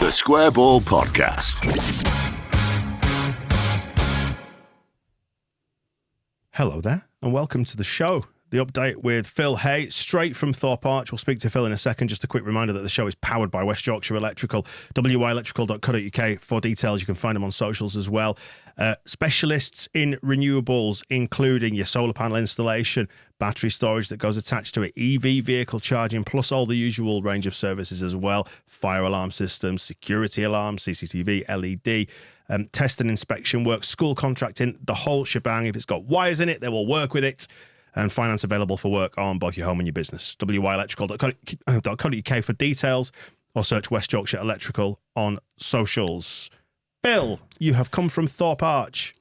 The Square Ball Podcast. Hello there, and welcome to the show. The update with Phil Hay, straight from Thorpe Arch. We'll speak to Phil in a second. Just a quick reminder that the show is powered by West Yorkshire Electrical, wyelectrical.co.uk. For details, you can find them on socials as well. Specialists in renewables, including your solar panel installation, battery storage that goes attached to it, EV vehicle charging, plus all the usual range of services as well. Fire alarm systems, security alarms, CCTV, LED, test and inspection work, school contracting, the whole shebang. If it's got wires in it, they will work with it. And finance available for work on both your home and your business. wyelectrical.co.uk for details, or search West Yorkshire Electrical on socials. Phil, you have come from Thorpe Arch.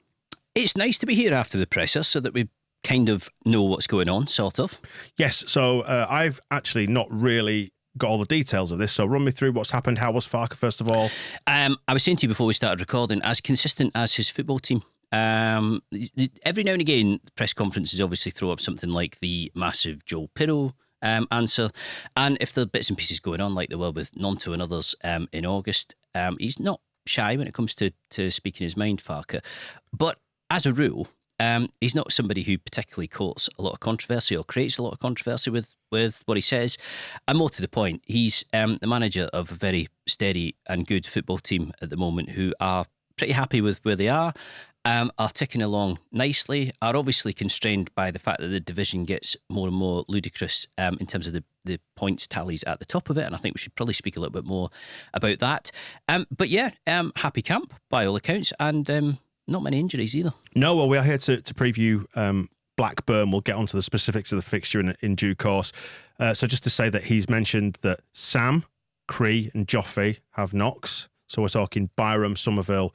It's nice to be here after the presser so that we kind of know what's going on, sort of. Yes, so I've actually not really got all the details of this, so run me through what's happened. How was Farke, first of all? I was saying to you before we started recording, as consistent as his football team. Every now and again, press conferences obviously throw up something like the massive Joel Pirro answer, and if there are bits and pieces going on like there were with Nonto and others in August, he's not shy when it comes to speaking his mind, Farke. But as a rule, he's not somebody who particularly courts a lot of controversy or creates a lot of controversy with what he says. And more to the point, he's the manager of a very steady and good football team at the moment who are pretty happy with where they are ticking along nicely, are obviously constrained by the fact that the division gets more and more ludicrous in terms of the points tallies at the top of it, and I think we should probably speak a little bit more about that. But yeah, happy camp by all accounts, and not many injuries either. No, well, we are here to preview Blackburn. We'll get onto the specifics of the fixture in due course. So just to say that he's mentioned that Sam, Cree and Joffrey have knocks. So we're talking Byram, Somerville,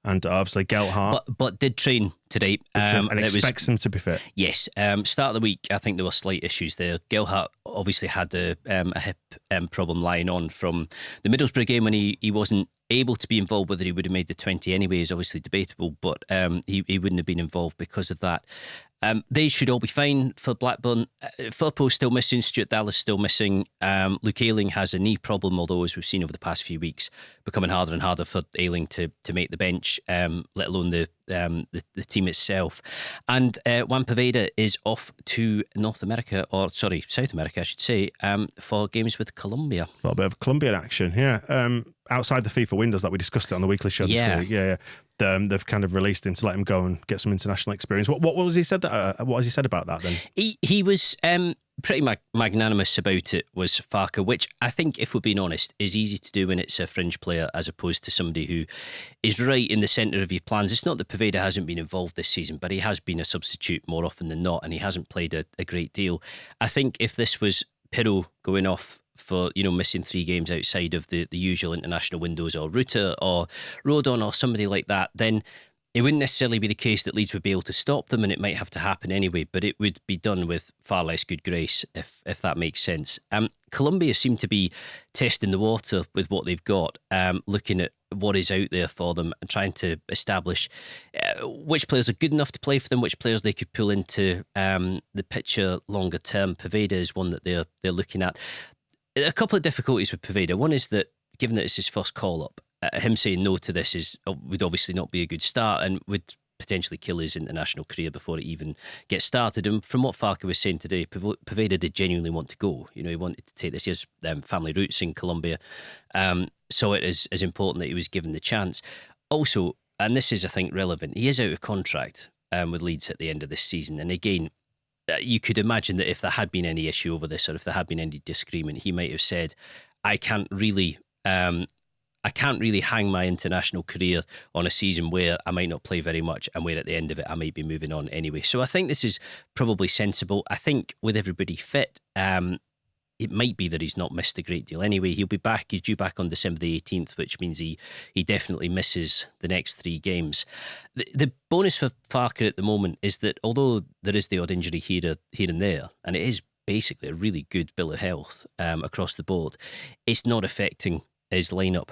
and obviously Gelhardt. But did train today. And expects them to be fit. Yes. Start of the week, I think there were slight issues there. Gelhardt obviously had a hip problem lying on from the Middlesbrough game when he wasn't able to be involved. Whether he would have made the 20 anyway is obviously debatable, but he wouldn't have been involved because of that. They should all be fine for Blackburn. Firpo's still missing, Stuart Dallas still missing. Luke Ayling has a knee problem, although as we've seen over the past few weeks, becoming harder and harder for Ayling to make the bench, let alone the team itself. And Juan Poveda is off to South America, I should say, for games with Colombia. A little bit of Colombian action, yeah. Outside the FIFA windows that we discussed it on the weekly show this week. Yeah. They've kind of released him to let him go and get some international experience. What was he said what has he said about that then? He was pretty magnanimous about it, was Farke, which I think, if we're being honest, is easy to do when it's a fringe player as opposed to somebody who is right in the centre of your plans. It's not that Poveda hasn't been involved this season, but he has been a substitute more often than not, and he hasn't played a great deal. I think if this was Pirro going off for missing 3 games outside of the usual international windows, or Ruta or Rodon or somebody like that, then it wouldn't necessarily be the case that Leeds would be able to stop them, and it might have to happen anyway, but it would be done with far less good grace, if that makes sense. Colombia seem to be testing the water with what they've got, looking at what is out there for them and trying to establish which players are good enough to play for them, which players they could pull into the picture longer term. Poveda is one that they're looking at. A couple of difficulties with Poveda. One is that, given that it's his first call-up, him saying no to this would obviously not be a good start and would potentially kill his international career before it even gets started. And from what Farke was saying today, Poveda did genuinely want to go. He wanted to take this. He has family roots in Colombia, so it is as important that he was given the chance. Also, and this is, I think, relevant, he is out of contract with Leeds at the end of this season. And again, you could imagine that if there had been any issue over this, or if there had been any disagreement, he might have said, I can't really hang my international career on a season where I might not play very much and where at the end of it I might be moving on anyway. So I think this is probably sensible. I think with everybody fit, it might be that he's not missed a great deal anyway. He'll be back. He's due back on December the 18th, which means he definitely misses the next 3 games. The bonus for Farke at the moment is that although there is the odd injury here and there, and it is basically a really good bill of health across the board, it's not affecting his lineup,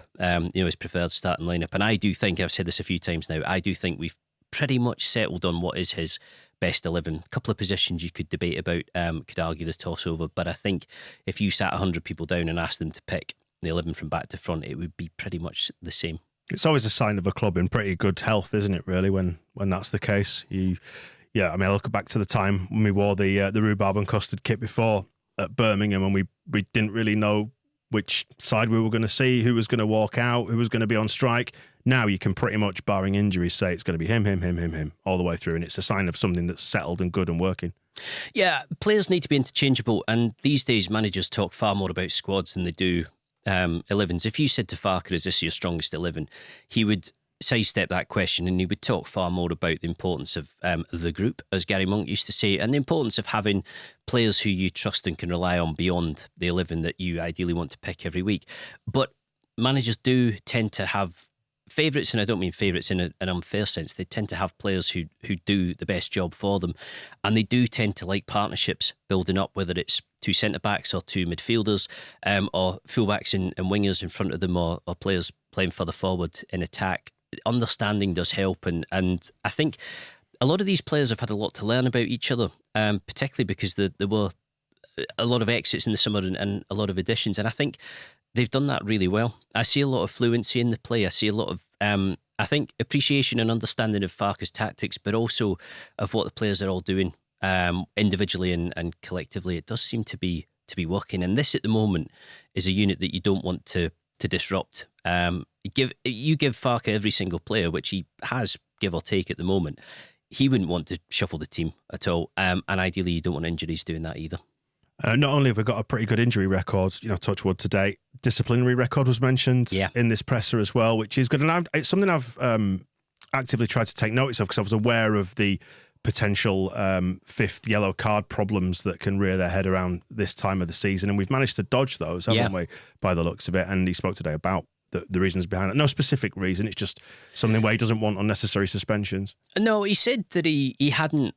his preferred starting lineup. And I do think, I've said this a few times now, I do think we've pretty much settled on what is his best 11. A couple of positions you could debate about, could argue the toss over, but I think if you sat 100 people down and asked them to pick the 11 from back to front, it would be pretty much the same. It's always a sign of a club in pretty good health, isn't it, really, when that's the case? I look back to the time when we wore the rhubarb and custard kit before at Birmingham, and we didn't really know which side we were going to see, who was going to walk out, who was going to be on strike. Now you can pretty much, barring injuries, say it's going to be him, all the way through, and it's a sign of something that's settled and good and working. Yeah, players need to be interchangeable, and these days managers talk far more about squads than they do 11s. If you said to Farker, is this your strongest 11? He would sidestep that question and he would talk far more about the importance of the group, as Gary Monk used to say, and the importance of having players who you trust and can rely on beyond the 11 that you ideally want to pick every week. But managers do tend to have favourites, and I don't mean favourites in an unfair sense. They tend to have players who do the best job for them, and they do tend to like partnerships building up, whether it's two centre-backs or two midfielders, or full-backs and wingers in front of them, or players playing further forward in attack. Understanding does help, and I think a lot of these players have had a lot to learn about each other, particularly because there were a lot of exits in the summer and a lot of additions, and I think they've done that really well. I see a lot of fluency in the play. I see a lot of, I think, appreciation and understanding of Farker's tactics, but also of what the players are all doing individually and collectively. It does seem to be working, and this at the moment is a unit that you don't want to disrupt. You give Farker every single player, which he has, give or take, at the moment. He wouldn't want to shuffle the team at all, and ideally you don't want injuries doing that either. Not only have we got a pretty good injury record, touch wood to date, disciplinary record was mentioned in this presser as well, which is good. And it's something I've actively tried to take notice of, because I was aware of the potential fifth yellow card problems that can rear their head around this time of the season. And we've managed to dodge those, haven't we, by the looks of it. And he spoke today about the reasons behind it. No specific reason, it's just something where he doesn't want unnecessary suspensions. No, he said that he hadn't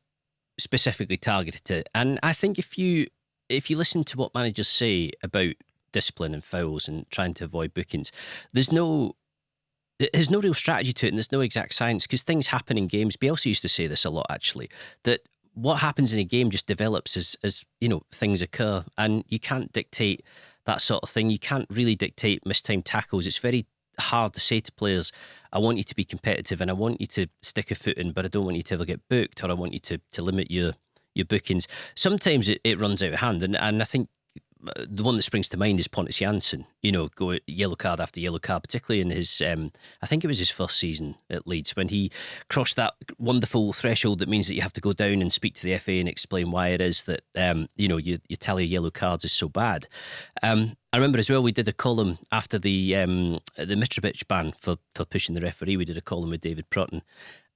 specifically targeted it. And I think if you listen to what managers say about discipline and fouls and trying to avoid bookings, there's no real strategy to it, and there's no exact science, because things happen in games. Bielsa used to say this a lot, actually, that what happens in a game just develops as things occur, and you can't dictate that sort of thing. You can't really dictate mistimed tackles. It's very hard to say to players, I want you to be competitive and I want you to stick a foot in, but I don't want you to ever get booked, or I want you to limit your bookings. Sometimes it runs out of hand, and I think the one that springs to mind is Pontus Jansson. Go yellow card after yellow card, particularly in his, I think it was his first season at Leeds, when he crossed that wonderful threshold that means that you have to go down and speak to the FA and explain why it is that your tally of yellow cards is so bad. I remember as well, we did a column after the Mitrovic ban for pushing the referee. We did a column with David Prutton,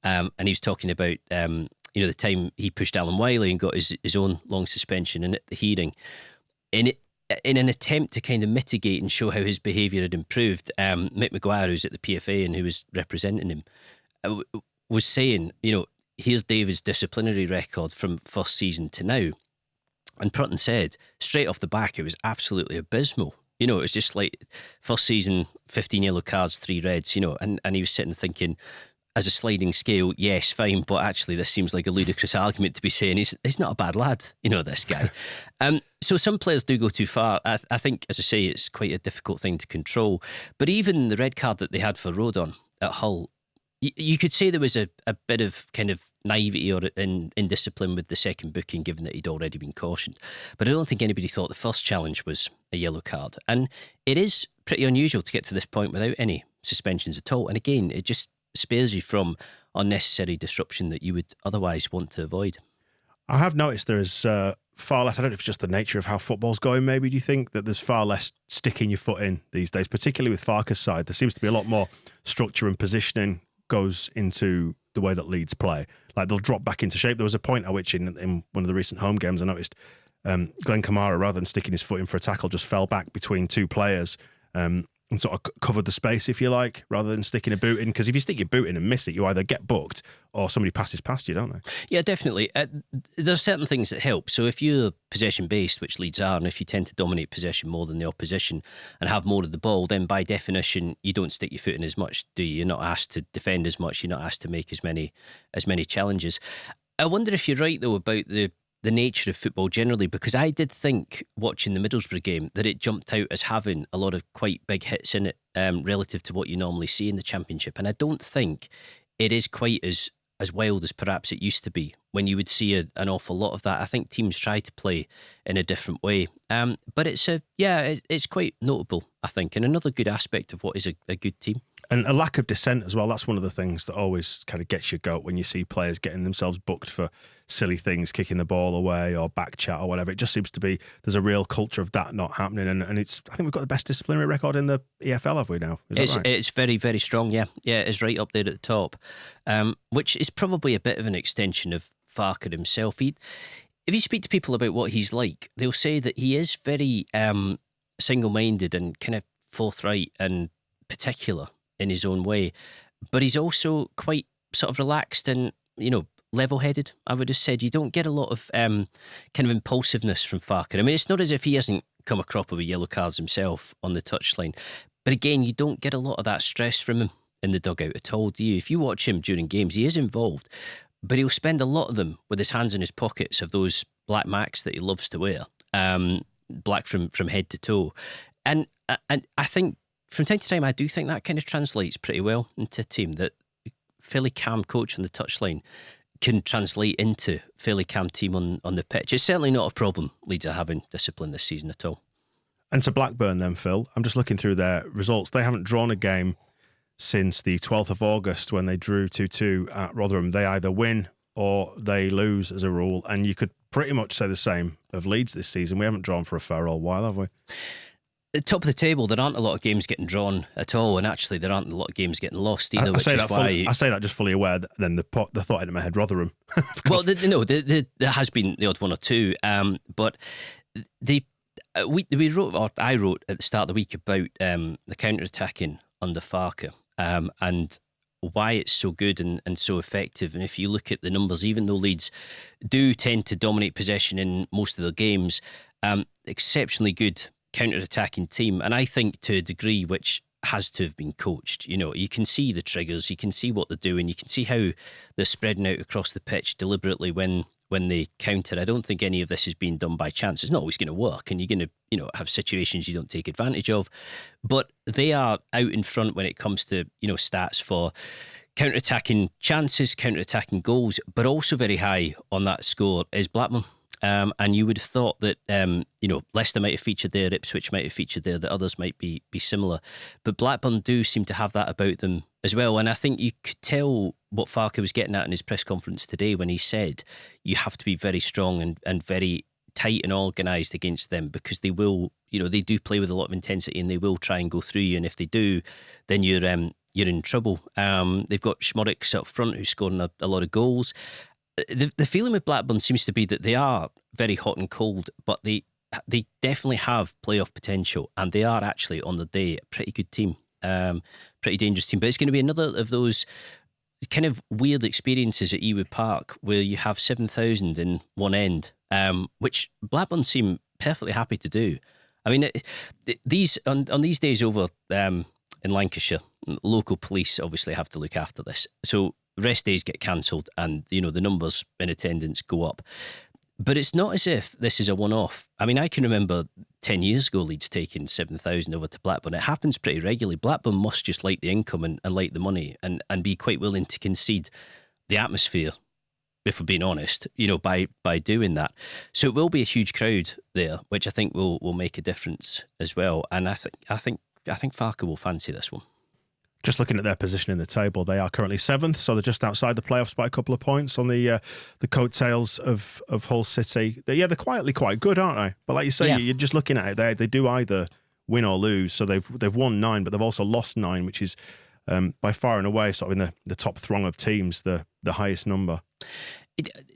and he was talking about the time he pushed Alan Wiley and got his own long suspension, and at the hearing, in an attempt to kind of mitigate and show how his behaviour had improved, Mick Maguire, who's at the PFA and who was representing him, was saying, here's David's disciplinary record from first season to now. And Prutton said, straight off the back, it was absolutely abysmal. It was just like first season, 15 yellow cards, 3 reds, and he was sitting thinking, as a sliding scale, yes, fine, but actually this seems like a ludicrous argument to be saying he's not a bad lad, this guy. So some players do go too far. I think, as I say, it's quite a difficult thing to control. But even the red card that they had for Rodon at Hull, you could say there was a bit of kind of naivety or indiscipline with the second booking, given that he'd already been cautioned. But I don't think anybody thought the first challenge was a yellow card. And it is pretty unusual to get to this point without any suspensions at all. And again, it just spares you from unnecessary disruption that you would otherwise want to avoid. I have noticed there is far less, I don't know if it's just the nature of how football's going, maybe, do you think, that there's far less sticking your foot in these days, particularly with Farker's side? There seems to be a lot more structure and positioning goes into the way that Leeds play. Like, they'll drop back into shape. There was a point at which in one of the recent home games I noticed Glenn Kamara, rather than sticking his foot in for a tackle, just fell back between two players and sort of covered the space, if you like, rather than sticking a boot in. Because if you stick your boot in and miss it, you either get booked or somebody passes past you, don't they? Yeah, definitely. There's certain things that help. So if you're possession-based, which Leeds are, and if you tend to dominate possession more than the opposition and have more of the ball, then by definition, you don't stick your foot in as much, do you? You're not asked to defend as much. You're not asked to make as many challenges. I wonder if you're right, though, about the the nature of football generally, because I did think watching the Middlesbrough game that it jumped out as having a lot of quite big hits in it relative to what you normally see in the Championship. And I don't think it is quite as wild as perhaps it used to be when you would see an awful lot of that. I think teams try to play in a different way. But it's quite notable, I think, and another good aspect of what is a good team. And a lack of dissent as well. That's one of the things that always kind of gets your goat when you see players getting themselves booked for silly things, kicking the ball away or back chat or whatever. It just seems to be there's a real culture of that not happening. And I think we've got the best disciplinary record in the EFL, have we now? Is that right? It's very, very strong, yeah. Yeah, it's right up there at the top, which is probably a bit of an extension of Farke himself. If you speak to people about what he's like, they'll say that he is very single-minded and kind of forthright and particular in his own way, but he's also quite sort of relaxed and, level-headed. I would have said you don't get a lot of kind of impulsiveness from Farke. I mean, it's not as if he hasn't come a cropper with yellow cards himself on the touchline, but again, you don't get a lot of that stress from him in the dugout at all, do you? If you watch him during games, he is involved, but he'll spend a lot of them with his hands in his pockets of those black Macs that he loves to wear, black from head to toe, and I think from time to time, I do think that kind of translates pretty well into a team, that fairly calm coach on the touchline can translate into fairly calm team on the pitch. It's certainly not a problem Leeds are having discipline this season at all. And to Blackburn then, Phil, I'm just looking through their results. They haven't drawn a game since the 12th of August when they drew 2-2 at Rotherham. They either win or they lose as a rule. And you could pretty much say the same of Leeds this season. We haven't drawn for a fair old while, have we? At the top of the table, there aren't a lot of games getting drawn at all, and actually there aren't a lot of games getting lost either. I say that just fully aware that then the thought in my head, Rotherham. Well, there has been the odd one or two, but I wrote at the start of the week about the counter-attacking under Farke and why it's so good and so effective. And if you look at the numbers, even though Leeds do tend to dominate possession in most of their games, exceptionally good counter-attacking team, and I think to a degree which has to have been coached. You can see the triggers, you can see what they're doing, you can see how they're spreading out across the pitch deliberately when they counter. I don't think any of this is being done by chance. It's not always going to work, and you're going to have situations you don't take advantage of, but they are out in front when it comes to stats for counter-attacking chances, counter-attacking goals, but also very high on that score is Blackburn. And you would have thought that Leicester might have featured there, Ipswich might have featured there, that others might be similar, but Blackburn do seem to have that about them as well. And I think you could tell what Farke was getting at in his press conference today when he said you have to be very strong and very tight and organised against them, because they will, they do play with a lot of intensity and they will try and go through you. And if they do, then you're in trouble. They've got Schmorix up front who's scoring a lot of goals. The feeling with Blackburn seems to be that they are very hot and cold, but they definitely have playoff potential, and they are actually on the day a pretty good team, pretty dangerous team. But it's going to be another of those kind of weird experiences at Ewood Park where you have 7,000 in one end, which Blackburn seem perfectly happy to do. I mean, on these days over in Lancashire, local police obviously have to look after this. So rest days get cancelled and, the numbers in attendance go up. But it's not as if this is a one-off. I mean, I can remember 10 years ago Leeds taking 7,000 over to Blackburn. It happens pretty regularly. Blackburn must just like the income and like the money and be quite willing to concede the atmosphere, if we're being honest, by doing that. So it will be a huge crowd there, which I think will make a difference as well. And I think Farke will fancy this one. Just looking at their position in the table, they are currently 7th, so they're just outside the playoffs by a couple of points on the coattails of Hull City. They're quietly quite good, aren't they? But like you say, you're just looking at it, they do either win or lose. So they've won 9, but they've also lost 9, which is by far and away sort of in the top throng of teams, the highest number.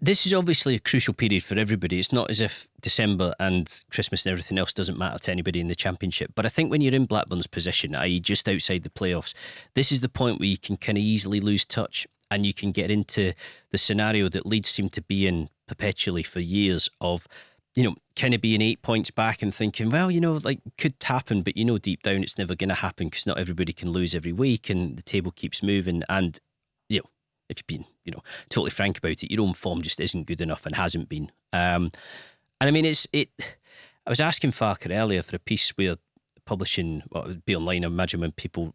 This is obviously a crucial period for everybody. It's not as if December and Christmas and everything else doesn't matter to anybody in the Championship. But I think when you're in Blackburn's position, i.e. just outside the playoffs, this is the point where you can kind of easily lose touch and you can get into the scenario that Leeds seem to be in perpetually for years of, kind of being 8 points back and thinking, well, could happen, but deep down it's never going to happen because not everybody can lose every week and the table keeps moving. And, if you've been, totally frank about it, your own form just isn't good enough and hasn't been. And I mean, I was asking Farker earlier for a piece we're publishing, well, it would be online, I imagine, when people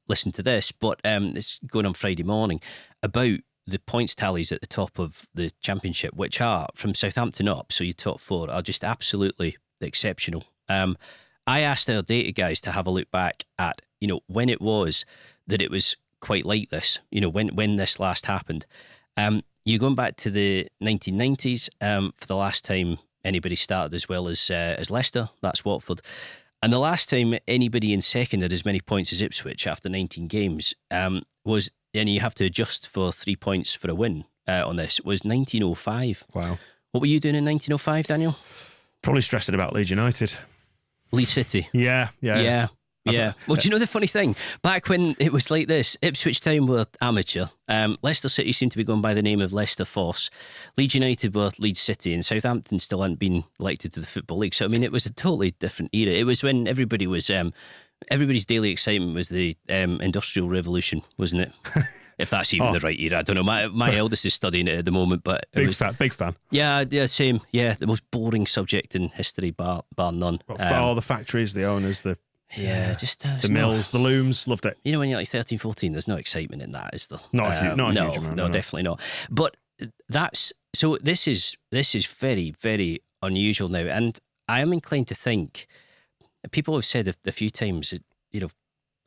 listen to this, but it's going on Friday morning, about the points tallies at the top of the Championship, which are from Southampton up, so your top four are just absolutely exceptional. I asked our data guys to have a look back at, when it was that it was quite like this, when this last happened. You're going back to the 1990s for the last time anybody started as well as Leicester, that's Watford. And the last time anybody in second had as many points as Ipswich after 19 games was, and you have to adjust for 3 points for a win on this, was 1905. Wow. What were you doing in 1905, Daniel? Probably stressing about Leeds United. Leeds City. Yeah. Well, do you know the funny thing? Back when it was like this, Ipswich Town were amateur. Leicester City seemed to be going by the name of Leicester Foss. Leeds United were Leeds City, and Southampton still hadn't been elected to the Football League. So, I mean, it was a totally different era. It was when everybody was... everybody's daily excitement was the Industrial Revolution, wasn't it? If that's even the right era, I don't know. My eldest is studying it at the moment, but big fan. Yeah, same. Yeah, the most boring subject in history, bar none. For all the factories, the owners, the mills, the looms, loved it. When you're like 13, 14, there's no excitement in that, is there? Not a huge amount. No, definitely not. But this is very, very unusual now, and I am inclined to think people have said a few times,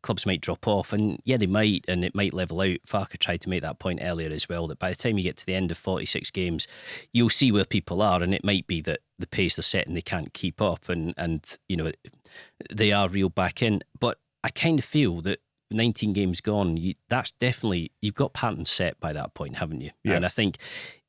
clubs might drop off, and yeah, they might, and it might level out. Farker tried to make that point earlier as well, that by the time you get to the end of 46 games, you'll see where people are, and it might be that the pace they're setting they can't keep up, and they are reeled back in. But I kind of feel that 19 games gone, that's definitely, you've got patterns set by that point, haven't you? Yeah. And I think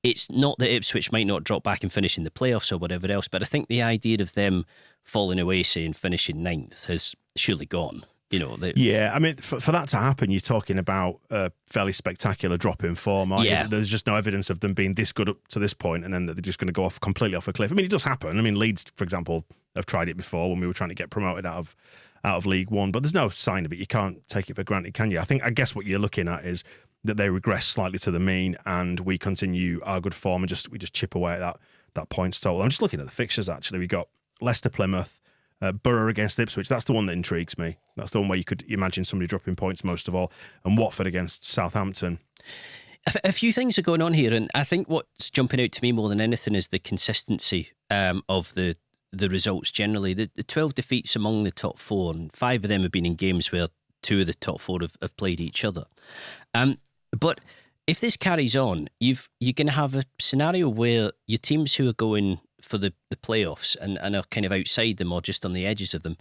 it's not that Ipswich might not drop back and finish in the playoffs or whatever else, but I think the idea of them falling away, say, and finishing ninth has surely gone. Yeah, I mean, for that to happen, you're talking about a fairly spectacular drop in form. There's just no evidence of them being this good up to this point, and then they're just going to go completely off a cliff. I mean, it does happen. I mean, Leeds, for example, have tried it before when we were trying to get promoted out of League One, but there's no sign of it. You can't take it for granted, can you? I guess what you're looking at is that they regress slightly to the mean, and we continue our good form, and we just chip away at that points total. I'm just looking at the fixtures. Actually, we got Leicester, Plymouth. Borough against Ipswich, that's the one that intrigues me. That's the one where you could imagine somebody dropping points most of all. And Watford against Southampton. A few things are going on here, and I think what's jumping out to me more than anything is the consistency of the results generally. The 12 defeats among the top four, and 5 of them have been in games where 2 of the top 4 have played each other. But if this carries on, you're going to have a scenario where your teams who are going for the playoffs and are kind of outside them or just on the edges of them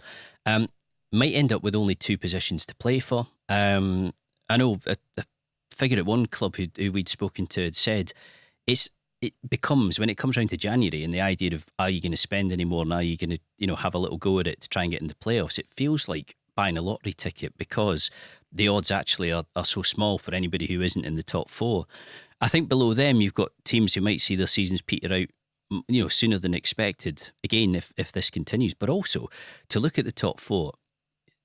might end up with only 2 positions to play for. I know a figure at one club who we'd spoken to had said it becomes, when it comes around to January and the idea of are you going to spend any more and are you going to have a little go at it to try and get in the playoffs, it feels like buying a lottery ticket because the odds actually are so small for anybody who isn't in the top 4. I think below them you've got teams who might see their seasons peter out sooner than expected, again, if this continues. But also, to look at the top 4,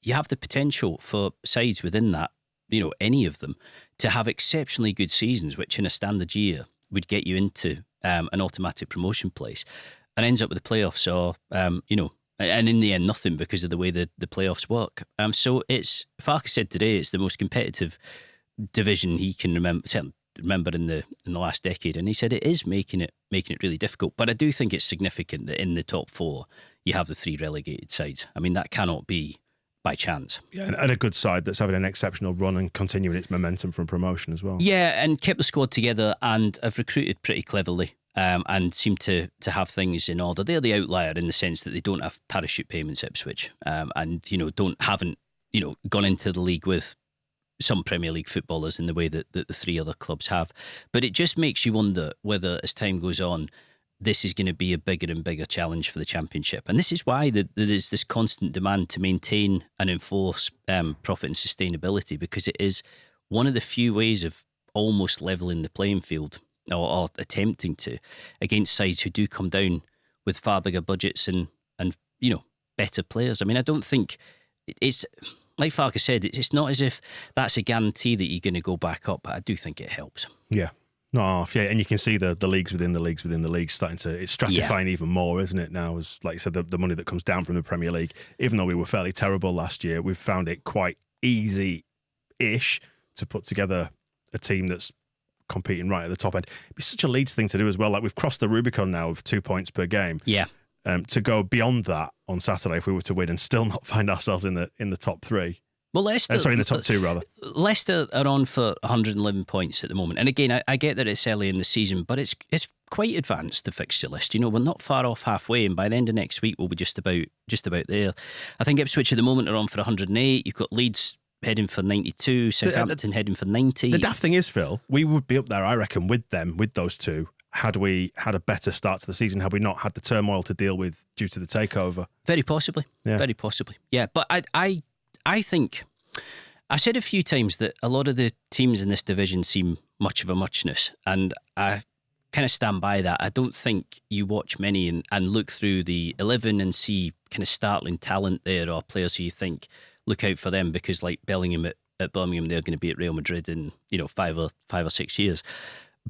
you have the potential for sides within that, any of them, to have exceptionally good seasons, which in a standard year would get you into an automatic promotion place, and ends up with the playoffs or, and in the end, nothing because of the way the playoffs work. So Farker said today, it's the most competitive division he can remember in the last decade, and he said it is making it really difficult. But I do think it's significant that in the top 4 you have the 3 relegated sides. I mean, that cannot be by chance. Yeah, and a good side that's having an exceptional run and continuing its momentum from promotion as well. Yeah, and kept the squad together and have recruited pretty cleverly and seem to have things in order. They're the outlier in the sense that they don't have parachute payments, Ipswich, and haven't gone into the league with some Premier League footballers in the way that the 3 other clubs have. But it just makes you wonder whether, as time goes on, this is going to be a bigger and bigger challenge for the Championship. And this is why there is this constant demand to maintain and enforce profit and sustainability, because it is one of the few ways of almost levelling the playing field or attempting to against sides who do come down with far bigger budgets and better players. I mean, I don't think it's... like Farkas said, it's not as if that's a guarantee that you're going to go back up, but I do think it helps. Yeah. No, yeah, and you can see the leagues within the leagues within the leagues it's stratifying even more, isn't it? Now, as like you said, the money that comes down from the Premier League, even though we were fairly terrible last year, we've found it quite easy-ish to put together a team that's competing right at the top end. It'd be such a Leeds thing to do as well. Like, we've crossed the Rubicon now of 2 points per game. Yeah. To go beyond that on Saturday, if we were to win and still not find ourselves in the top three. Well, Leicester, in the top two, rather. Leicester are on for 111 points at the moment. And again, I get that it's early in the season, but it's quite advanced, the fixture list. We're not far off halfway, and by the end of next week, we'll be just about there. I think Ipswich at the moment are on for 108. You've got Leeds heading for 92, Southampton heading for 90. The daft thing is, Phil, we would be up there, I reckon, with those two, had we had a better start to the season, had we not had the turmoil to deal with due to the takeover. Very possibly. Yeah. Very possibly. Yeah, but I think I've said a few times that a lot of the teams in this division seem much of a muchness, and I kind of stand by that. I don't think you watch many and look through the 11 and see kind of startling talent there, or players who you think look out for them, because like Bellingham at Birmingham, they're going to be at Real Madrid in 5 or 6 years.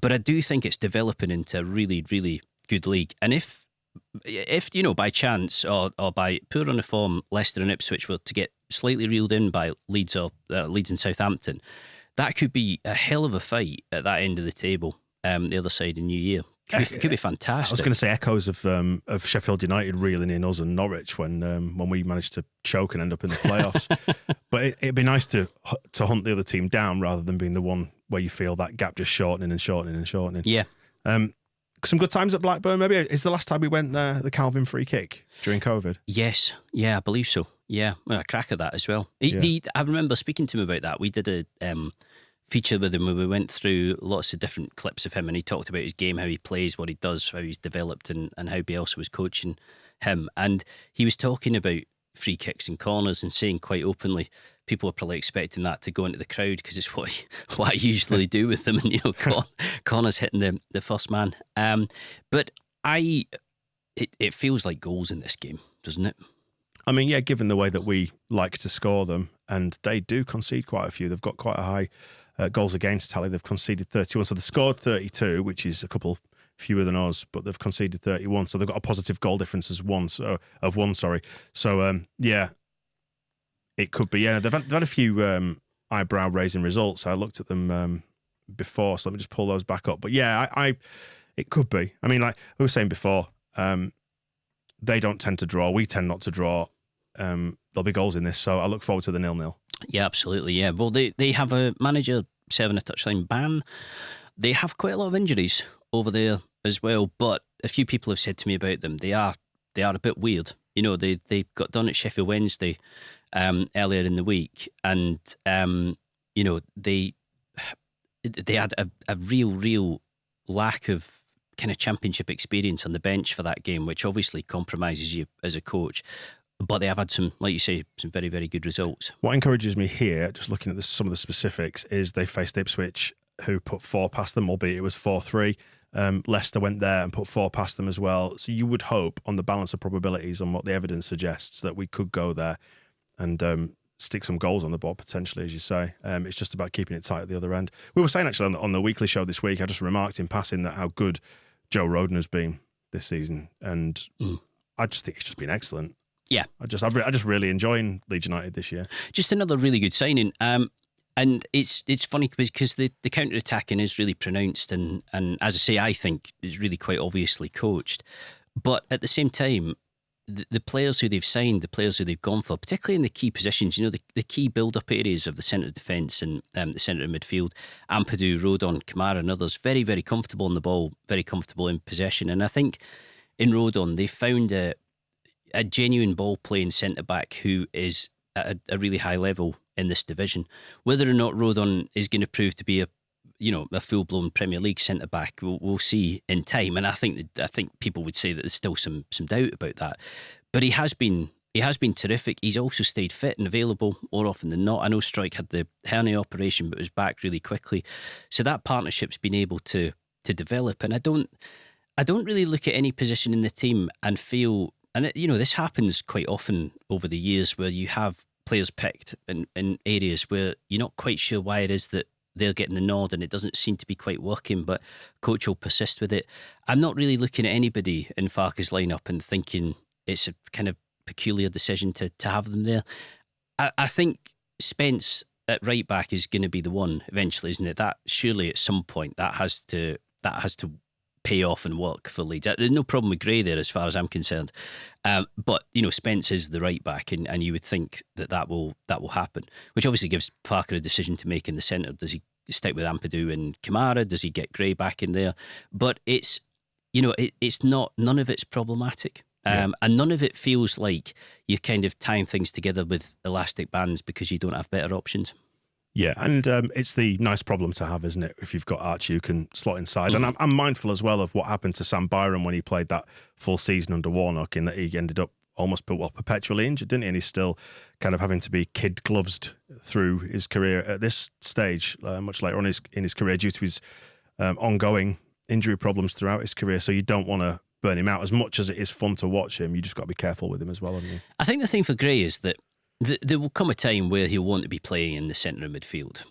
But I do think it's developing into a really, really good league. And if by chance or by poor run of form, Leicester and Ipswich were to get slightly reeled in by Leeds and Southampton, that could be a hell of a fight at that end of the table, the other side in New Year. Could be fantastic. I was going to say echoes of Sheffield United reeling in us and Norwich when we managed to choke and end up in the playoffs. But it'd be nice to hunt the other team down rather than being the one where you feel that gap just shortening and shortening and shortening. Yeah. Some good times at Blackburn, maybe. Is the last time we went there the Calvin free kick during COVID? Yes. Yeah, I believe so. Yeah. Well, a crack at that as well. I remember speaking to him about that. We did a feature with him where we went through lots of different clips of him, and he talked about his game, how he plays, what he does, how he's developed, and how Bielsa was coaching him. And he was talking about free kicks and corners and saying quite openly, people are probably expecting that to go into the crowd because it's what I usually do with them, and corners hitting the first man. But it feels like goals in this game, doesn't it? I mean, yeah, given the way that we like to score them, and they do concede quite a few. They've got quite a high goals against tally. They've conceded 31, so they've scored 32, which is a couple fewer than us, but they've conceded 31, so they've got a positive goal difference of one. So yeah, it could be. Yeah, they've had a few eyebrow raising results. I looked at them before, so let me just pull those back up. But yeah, it could be. I mean, like we were saying before, they don't tend to draw. We tend not to draw. There'll be goals in this, so I look forward to the 0-0. Yeah, absolutely. Yeah, well, they have a manager serving a touchline ban. They have quite a lot of injuries over there as well, but a few people have said to me about them. They are a bit weird. They got done at Sheffield Wednesday earlier in the week, and they had a real lack of kind of championship experience on the bench for that game, which obviously compromises you as a coach. But they have had some, like you say, some very, very good results. What encourages me here, just looking at some of the specifics, is they faced Ipswich, who put 4 past them, albeit it was 4-3. Leicester went there and put 4 past them as well. So you would hope, on the balance of probabilities, on what the evidence suggests, that we could go there and stick some goals on the board, potentially, as you say. It's just about keeping it tight at the other end. We were saying, actually, on the weekly show this week, I just remarked in passing that how good Joe Rodon has been this season. And I just think he's just been excellent. Yeah. I just really enjoying Leeds United this year. Just another really good signing. And it's funny because the counter-attacking is really pronounced and as I say, I think is really quite obviously coached. But at the same time, the players who they've signed, the players who they've gone for, particularly in the key positions, the key build-up areas of the centre of defence and the centre of midfield, Ampadu, Rodon, Kamara and others, very, very comfortable on the ball, very comfortable in possession. And I think in Rodon, they found a genuine ball-playing centre-back who is at a really high level in this division. Whether or not Rodon is going to prove to be a full-blown Premier League centre-back, we'll see in time. And I think people would say that there's still some doubt about that. But he has been terrific. He's also stayed fit and available more often than not. I know Strike had the hernia operation, but was back really quickly. So that partnership's been able to develop. And I don't really look at any position in the team and feel. And this happens quite often over the years where you have players picked in areas where you're not quite sure why it is that they're getting the nod and it doesn't seem to be quite working, but coach will persist with it. I'm not really looking at anybody in Farke's lineup and thinking it's a kind of peculiar decision to have them there. I think Spence at right back is going to be the one eventually, isn't it? That surely at some point that has to pay off and work for Leeds. There's no problem with Gray there as far as I'm concerned. But, Spence is the right back and you would think that will happen, which obviously gives Farke a decision to make in the centre. Does he stick with Ampadu and Kamara? Does he get Gray back in there? But it's, it's not, none of it's problematic. And none of it feels like you're kind of tying things together with elastic bands because you don't have better options. Yeah, and it's the nice problem to have, isn't it? If you've got Archie who can slot inside. And I'm mindful as well of what happened to Sam Byram when he played that full season under Warnock, in that he ended up almost perpetually injured, didn't he? And he's still kind of having to be kid-gloved through his career at this stage, much later on in his career, due to his ongoing injury problems throughout his career. So you don't want to burn him out. As much as it is fun to watch him, you just got to be careful with him as well, haven't you? I think the thing for Gray is that there will come a time where he'll want to be playing in the centre of midfield,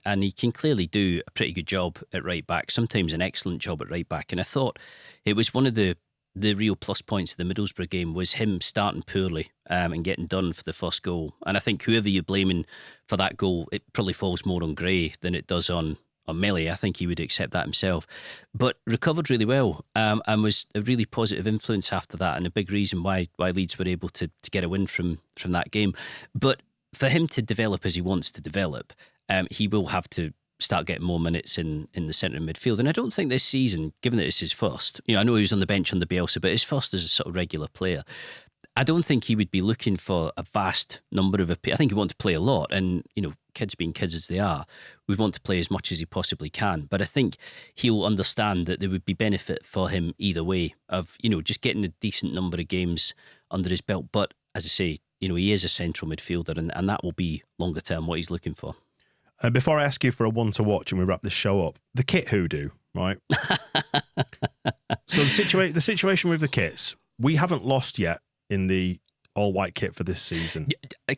and he can clearly do a pretty good job at right back, sometimes an excellent job at right back. And I thought it was one of the real plus points of the Middlesbrough game was him starting poorly and getting done for the first goal. And I think whoever you're blaming for that goal, it probably falls more on Gray than it does on Melly. I think he would accept that himself, but recovered really well and was a really positive influence after that, and a big reason why Leeds were able to get a win from that game. But for him to develop as he wants to develop, he will have to start getting more minutes in the centre of midfield. And I don't think this season, given that it's his first, I know he was on the bench under Bielsa, but his first as a sort of regular player, I don't think he would be looking for a vast number of appearances. I think he wants to play a lot, and kids being kids as they are, would want to play as much as he possibly can. But I think he'll understand that there would be benefit for him either way of just getting a decent number of games under his belt. But as I say, he is a central midfielder, and that will be longer term what he's looking for. Before I ask you for a one to watch and we wrap this show up, the kit hoodoo, right? So the situation with the kits, we haven't lost yet in the all-white kit for this season.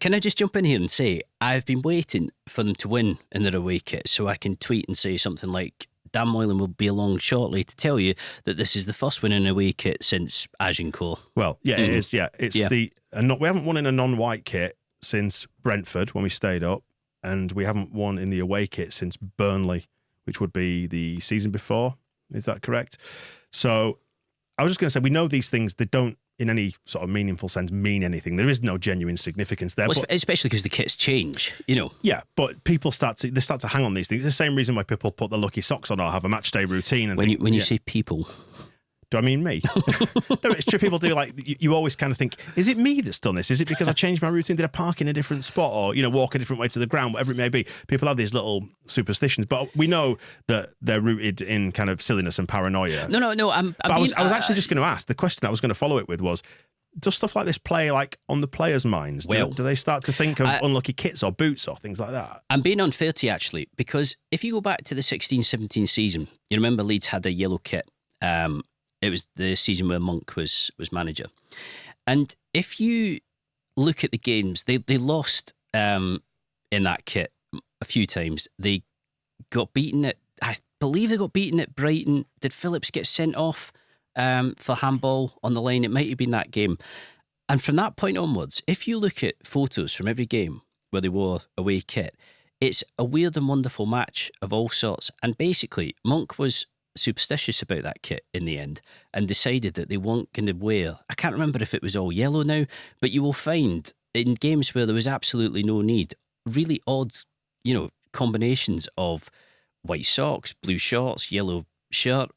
Can I just jump in here and say, I've been waiting for them to win in their away kit so I can tweet and say something like, Dan Moylan will be along shortly to tell you that this is the first win in an away kit since Agincourt. Well, yeah, it is, yeah. We haven't won in a non-white kit since Brentford when we stayed up, and we haven't won in the away kit since Burnley, which would be the season before. Is that correct? So I was just going to say, we know these things, they don't, in any sort of meaningful sense, mean anything. There is no genuine significance there. Well, especially because the kits change, Yeah, but people start to hang on these things. It's the same reason why people put the lucky socks on or have a match day routine. And when you say people, do I mean me? No, it's true. People do, like, you always kind of think, is it me that's done this? Is it because I changed my routine? Did I park in a different spot or, walk a different way to the ground, whatever it may be? People have these little superstitions, but we know that they're rooted in kind of silliness and paranoia. No. I was actually just going to ask, the question I was going to follow it with was, does stuff like this play like on the players' minds? Do they start to think of unlucky kits or boots or things like that? I'm being unfair to you, actually, because if you go back to the 16-17 season, you remember Leeds had a yellow kit. It was the season where Monk was manager. And if you look at the games, they lost in that kit a few times. They got beaten I believe they got beaten at Brighton. Did Phillips get sent off for handball on the line? It might have been that game. And from that point onwards, if you look at photos from every game where they wore away kit, it's a weird and wonderful match of all sorts. And basically, Monk was superstitious about that kit in the end and decided that they weren't going to wear, I can't remember if it was all yellow now, but you will find in games where there was absolutely no need, really odd, combinations of white socks, blue shorts, yellow shirt,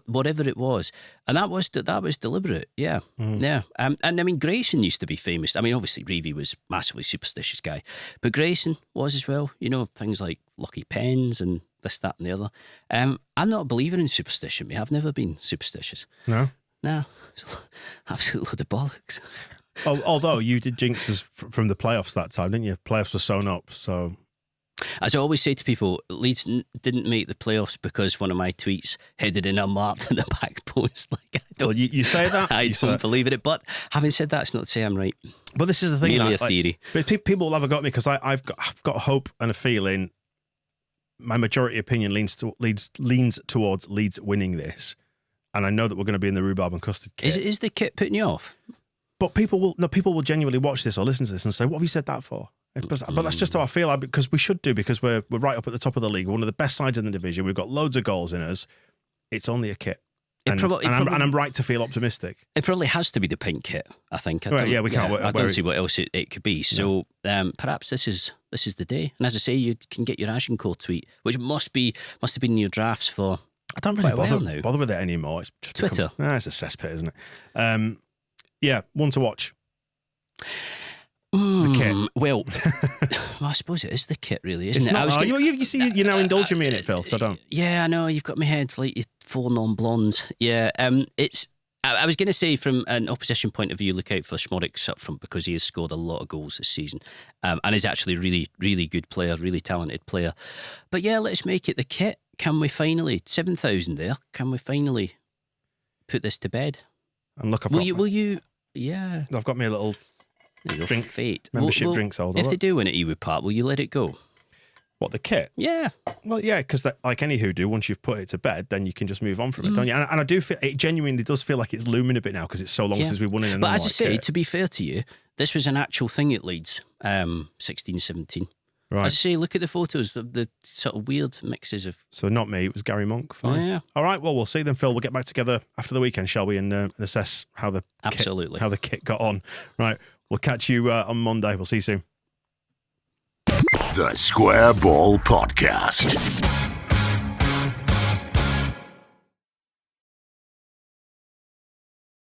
whatever it was, and that was deliberate. Yeah. And I mean, Grayson used to be famous. I mean, obviously Reevy was massively superstitious guy, but Grayson was as well. Things like lucky pens and this, that, and the other. I'm not a believer in superstition. I've never been superstitious. No, it's absolute load of bollocks. Although you did jinx us from the playoffs that time, didn't you? Playoffs were sewn up, so. As I always say to people, Leeds didn't make the playoffs because one of my tweets headed in unmarked at the back knows? Like, I don't, Well, you say that. I you say don't that. believe in it. But having said that, it's not to say I'm right. But this is the thing. Merely a like, theory. But people will have got me because I've got hope and a feeling. My majority opinion leans towards Leeds winning this, and I know that we're going to be in the rhubarb and custard kit. Is the kit putting you off? But people will genuinely watch this or listen to this and say, "What have you said that for?" But that's just how I feel. Because we should do, because we're right up at the top of the league, one of the best sides in the division. We've got loads of goals in us. It's only a kit, and I'm right to feel optimistic. It probably has to be the pink kit. I think. We can't. I don't see what else it could be. So perhaps this is the day. And as I say, you can get your Agincourt tweet, which must have been in your drafts for. I don't really quite a while now. bother with it anymore. It's just Twitter. It's a cesspit, isn't it? Yeah, one to watch. The kit. Well, I suppose it is the kit, really, isn't It's it? not, you see, you're now indulging me in it, Phil. So don't. Yeah, I know. You've got my head like you're 4 non-blondes. Yeah, it's. I was going to say, from an opposition point of view, look out for Schmorix up front because he has scored a lot of goals this season, and is actually a really, really good player, really talented player. But yeah, let's make it the kit. Can we finally 7,000 there? Can we finally put this to bed? And look, Will you? Yeah. I've got me a little drink fate membership drinks holder. If they do win at Ewood Park, will you let it go? What, the kit? Yeah. Well, yeah, because like any hoodoo, once you've put it to bed, then you can just move on from it, don't you? And I do feel it genuinely does feel like it's looming a bit now because it's so long since we won in a But as I say, kit. to be fair to you, this was an actual thing at Leeds, 16, 17. Right. As I say, look at the photos, the sort of weird mixes of. So not me, it was Gary Monk. Fine. Yeah. All right, well, we'll see then, Phil. We'll get back together after the weekend, shall we, and assess how the kit got on. Right, we'll catch you on Monday. We'll see you soon. The Square Ball Podcast.